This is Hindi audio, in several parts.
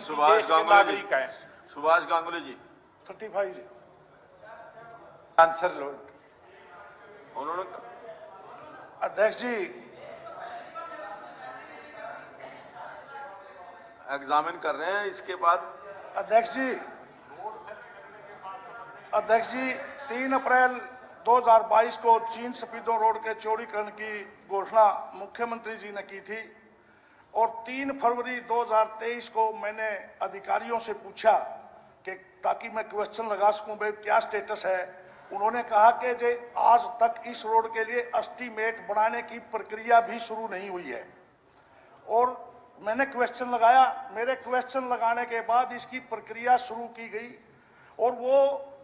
इनकी देश के नागरिक हैं। सुभाष गांगुली जी 35 जी। आंसर लो। उन्होंने अध्यक्ष जी, एग्जामिन कर रहे हैं। इसके बाद अध्यक्ष जी 3 अप्रैल 2022 को चीन सफीदों रोड के चौड़ीकरण की घोषणा मुख्यमंत्री जी ने की थी और 3 फरवरी 2023 को मैंने अधिकारियों से पूछा कि ताकि मैं क्वेश्चन लगा सकूं भाई क्या स्टेटस है। उन्होंने कहा कि जे आज तक इस रोड के लिए एस्टीमेट बनाने की प्रक्रिया भी शुरू नहीं हुई है और मैंने क्वेश्चन लगाया। मेरे क्वेश्चन लगाने के बाद इसकी प्रक्रिया शुरू की गई और वो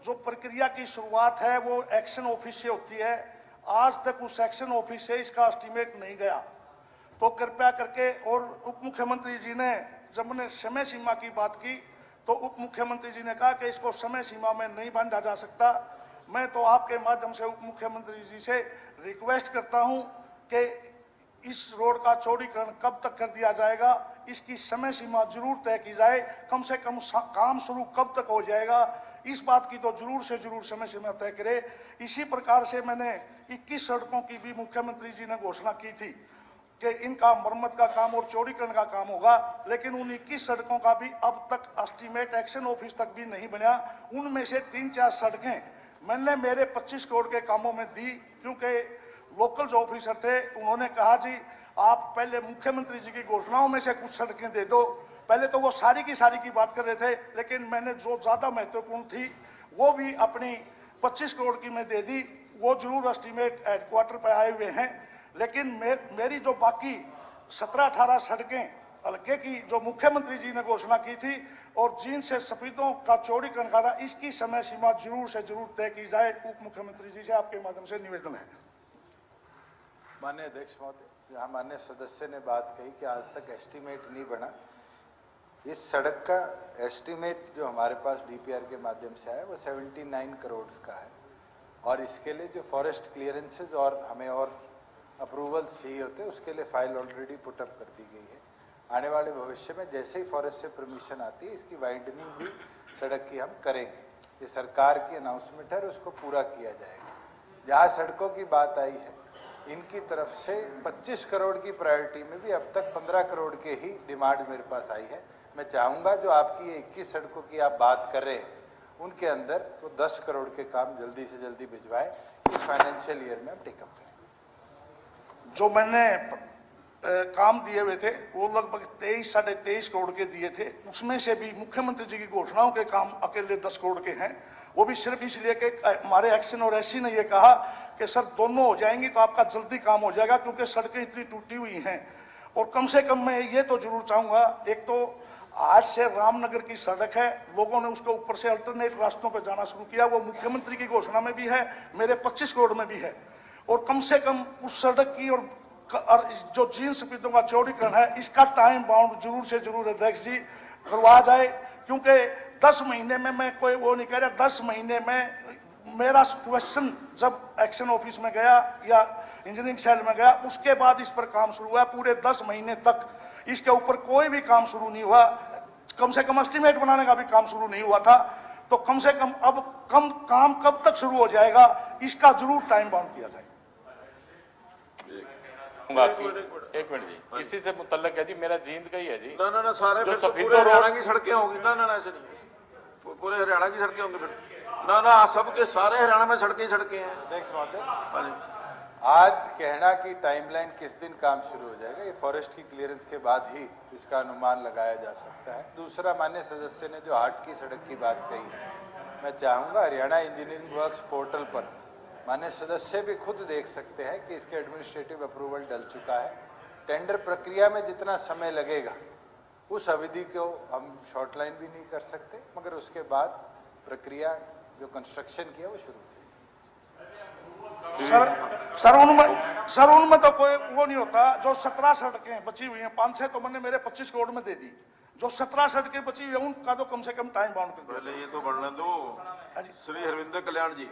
जो प्रक्रिया की शुरुआत है वो एक्शन ऑफिस से होती है। आज तक उस एक्शन ऑफिस से इसका एस्टीमेट नहीं गया। तो कृपया करके, और उप मुख्यमंत्री जी ने जब मैंने समय सीमा की बात की तो उप मुख्यमंत्री जी ने कहा कि इसको समय सीमा में नहीं बांधा जा सकता। मैं तो आपके माध्यम से उप मुख्यमंत्री जी से रिक्वेस्ट करता हूं कि इस रोड का चौड़ीकरण कब तक कर दिया जाएगा, इसकी समय सीमा जरूर तय की जाए। कम से कम काम शुरू कब तक हो जाएगा, इस बात की तो जरूर से जरूर समय सीमा तय करे। इसी प्रकार से मैंने 21 सड़कों की भी मुख्यमंत्री जी ने घोषणा की थी कि इनका मरम्मत का काम और चौड़ीकरण का काम होगा, लेकिन उन 21 सड़कों का भी अब तक एस्टीमेट एक्शन ऑफिस तक भी नहीं बना। उनमें से 3-4 सड़कें मैंने मेरे 25 करोड़ के कामों में दी, क्योंकि लोकल जो ऑफिसर थे उन्होंने कहा जी आप पहले मुख्यमंत्री जी की घोषणाओं में से कुछ सड़कें दे दो। पहले तो वो सारी की सारी की बात कर रहे थे, लेकिन मैंने जो ज्यादा महत्वपूर्ण थी वो भी अपनी 25 करोड़ की मैं दे दी। वो जरूर एस्टीमेट हेडक्वार्टर पर आए हुए हैं, लेकिन मेरी जो बाकी 17-18 सड़कें हल्के की जो मुख्यमंत्री जी ने घोषणा की थी और जीन से सफेदों का चौड़ीकरण का था, इसकी समय सीमा जरूर से जरूर तय की जाए। उप मुख्यमंत्री जी से आपके माध्यम से निवेदन है। माननीय अध्यक्ष महोदय, जहाँ माननीय सदस्य ने बात कही कि आज तक एस्टीमेट नहीं बना, इस सड़क का एस्टीमेट जो हमारे पास डीपीआर के माध्यम से आया वो 79 करोड़ का है और इसके लिए जो फॉरेस्ट क्लियरेंसेज और हमें और अप्रूवल्स चाहिए होते हैं उसके लिए फाइल ऑलरेडी पुटअप कर दी गई है। आने वाले भविष्य में जैसे ही फॉरेस्ट से परमिशन आती है इसकी वाइडनिंग भी सड़क की हम करेंगे। ये सरकार की अनाउंसमेंट है और उसको पूरा किया जाएगा। जहाँ सड़कों की बात आई है, इनकी तरफ से 25 करोड़ की प्रायोरिटी में भी अब तक 15 करोड़ के ही डिमांड मेरे पास आई है। मैं चाहूँगा जो आपकी 21 सड़कों की आप बात कर रहे हैं उनके अंदर तो 10 करोड़ के काम जल्दी से जल्दी भिजवाएं, इस फाइनेंशियल ईयर में हम टेकअप करें। जो मैंने काम दिए हुए थे वो लगभग 23-23.5 करोड़ के दिए थे, उसमें से भी मुख्यमंत्री जी की घोषणाओं के काम अकेले 10 करोड़ के हैं। वो भी सिर्फ इसलिए कि हमारे एक्शन और एससी ने ये कहा कि सर दोनों हो जाएंगी तो आपका जल्दी काम हो जाएगा, क्योंकि सड़कें इतनी टूटी हुई हैं। और कम से कम मैं ये तो जरूर चाहूंगा, एक तो आज से रामनगर की सड़क है, लोगों ने उसके ऊपर से अल्टरनेट रास्तों पर जाना शुरू किया, वो मुख्यमंत्री की घोषणा में भी है, मेरे 25 करोड़ में भी है। और कम से कम उस सड़क की और जो जीन सफेदों का चौड़ीकरण है इसका टाइम बाउंड जरूर से जरूर अध्यक्ष जी करवा जाए, क्योंकि 10 महीने में मैं कोई वो नहीं कह रहा। 10 महीने में मेरा क्वेश्चन जब एक्शन ऑफिस में गया या इंजीनियरिंग सेल में गया उसके बाद इस पर काम शुरू हुआ। पूरे 10 महीने तक इसके ऊपर कोई भी काम शुरू नहीं हुआ, कम से कम एस्टीमेट बनाने का भी काम शुरू नहीं हुआ था। तो कम से कम अब काम कब तक शुरू हो जाएगा इसका जरूर टाइम बाउंड किया जाए। एक मिनट जी, इसी से मुतल्लक है जी, मेरा जींद का ही है जी। ना सारे जो फिर पूरे हरियाणा की सड़कें होंगी। ना ऐसे नहीं, पूरे हरियाणा की सड़कें होंगी फिर। ना सबके सारे हरियाणा में सड़कें हैं। अध्यक्ष महोदय, आज कहना कि टाइमलाइन किस दिन काम शुरू हो जाएगा, ये फॉरेस्ट की क्लियरेंस के बाद ही इसका अनुमान लगाया जा सकता है। दूसरा, माननीय सदस्य ने जो हाट की सड़क की बात कही है, मैं चाहूँगा हरियाणा इंजीनियरिंग वर्क्स पोर्टल पर माननीय सदस्य भी खुद देख सकते हैं कि इसके एडमिनिस्ट्रेटिव अप्रूवल डल चुका है। टेंडर प्रक्रिया में जितना समय लगेगा उस अवधि को हम शॉर्ट लाइन भी नहीं कर सकते, मगर उसके बाद प्रक्रिया जो कंस्ट्रक्शन किया वो शुरू सर उनमें तो कोई वो नहीं होता। जो 17 सड़कें बची हुई हैं, 5-6 तो मैंने मेरे 25 करोड़ में दे दी। जो 17 सड़कें बची हुई हैं उनका तो कम से कम टाइम बाउंड कर दो। पहले ये तो बढ़ने दो। श्री हरविंदर कल्याण जी,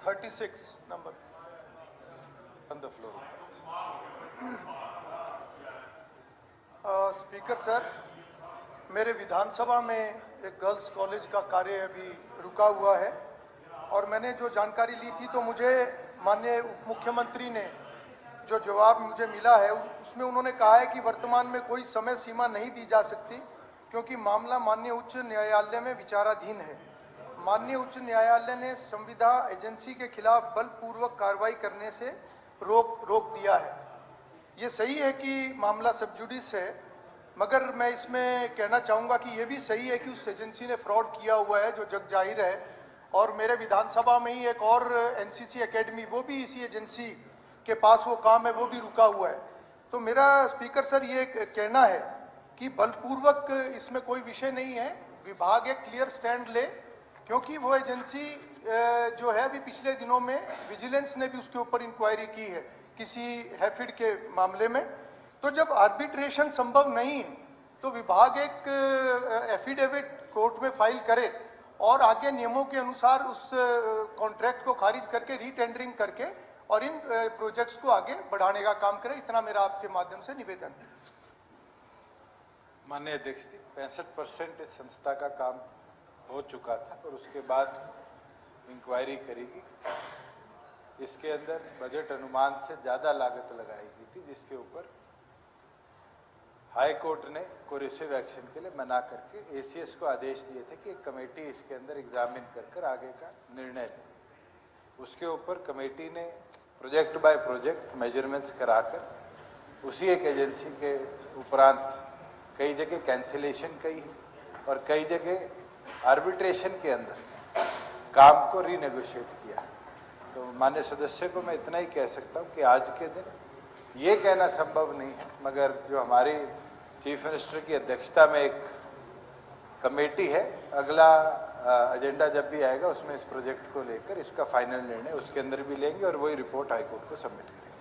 $36 number. on the floor. Speaker sir, मेरे विधानसभा में एक गर्ल्स कॉलेज का कार्य अभी रुका हुआ है और मैंने जो जानकारी ली थी तो मुझे माननीय उप मुख्यमंत्री ने जो जवाब मुझे मिला है उसमें उन्होंने कहा है कि वर्तमान में कोई समय सीमा नहीं दी जा सकती क्योंकि मामला माननीय उच्च न्यायालय में विचाराधीन है। माननीय उच्च न्यायालय ने संविदा एजेंसी के खिलाफ बलपूर्वक कार्रवाई करने से रोक दिया है। ये सही है कि मामला सब जुडिस है, मगर मैं इसमें कहना चाहूँगा कि ये भी सही है कि उस एजेंसी ने फ्रॉड किया हुआ है जो जग जाहिर है। और मेरे विधानसभा में ही एक और एनसीसी एकेडमी, वो भी इसी एजेंसी के पास वो काम है, वो भी रुका हुआ है। तो मेरा स्पीकर सर ये कहना है कि बलपूर्वक इसमें कोई विषय नहीं है, विभाग एक क्लियर स्टैंड ले, क्योंकि वो एजेंसी जो है अभी पिछले दिनों में विजिलेंस ने भी उसके ऊपर इंक्वायरी की है किसी हैफिड के मामले में। तो जब आर्बिट्रेशन संभव नहीं है तो विभाग एक एफिडेविट कोर्ट में फाइल करे और आगे नियमों के अनुसार उस कॉन्ट्रैक्ट को खारिज करके रीटेंडरिंग करके और इन प्रोजेक्ट्स को आगे बढ़ाने का काम करे। इतना मेरा आपके माध्यम से निवेदन है। माननीय अध्यक्ष जी, 65% इस संस्था का काम हो चुका था और उसके बाद इंक्वायरी करेगी। इसके अंदर बजट अनुमान से ज्यादा लागत लगाई गई थी, जिसके ऊपर हाई कोर्ट ने कोरेसिव एक्शन के लिए मना करके एसीएस को आदेश दिए थे कि एक कमेटी इसके अंदर एग्जामिन कर आगे का निर्णय ले। उसके ऊपर कमेटी ने प्रोजेक्ट बाय प्रोजेक्ट मेजरमेंट्स कराकर उसी एक एजेंसी के उपरांत कई जगह कैंसिलेशन कई और कई जगह आर्बिट्रेशन के अंदर काम को रीनेगोशिएट किया। तो माननीय सदस्य को मैं इतना ही कह सकता हूं कि आज के दिन ये कहना संभव नहीं है, मगर जो हमारी चीफ मिनिस्टर की अध्यक्षता में एक कमेटी है, अगला एजेंडा जब भी आएगा उसमें इस प्रोजेक्ट को लेकर इसका फाइनल निर्णय उसके अंदर भी लेंगे और वही रिपोर्ट हाईकोर्ट को सबमिट करेंगे।